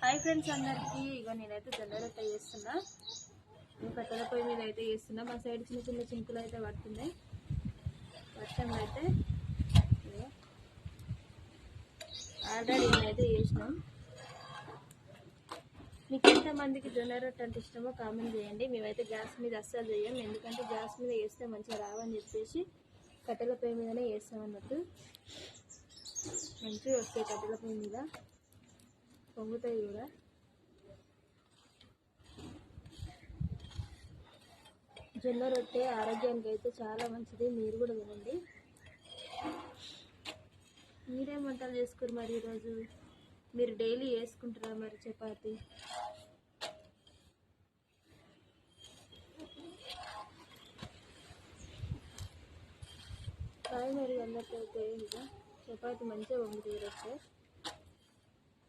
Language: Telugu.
హాయ్ ఫ్రెండ్స్ అందరికీ. ఇక నేనైతే జొన్న రొట్టె చేస్తున్నా. కట్టెల పొయ్యి మీద అయితే చేస్తున్నా. మా సైడ్ చిన్న చిన్న చింకులు అయితే పడుతున్నాయి. వర్షం అయితే ఆల్రెడీ అయితే చేసినాం. మీకు ఎంతమందికి జొన్న రొట్టె అంటే ఇష్టమో కామెంట్ చేయండి. మేమైతే గ్యాస్ మీద అస్సలు చేయం, ఎందుకంటే గ్యాస్ మీద చేస్తే మంచిగా రావని చెప్పేసి కట్టెల పొయ్యి మీదనే చేస్తాం అన్నట్టు. మంచిగా వస్తాయి కట్టెల పొయ్యి మీద, పొంగుతాయి కూడా. జొన్న రొట్టె ఆరోగ్యానికి అయితే చాలా మంచిది, మీరు కూడా తినండి. మీరేం వంటలు చేసుకోరు మరి ఈరోజు? మీరు డైలీ వేసుకుంటారా మరి చపాతి? కాయ మరి అందరికైతే ఇక చపాతి మంచిగా వండుతుంది రొట్టె.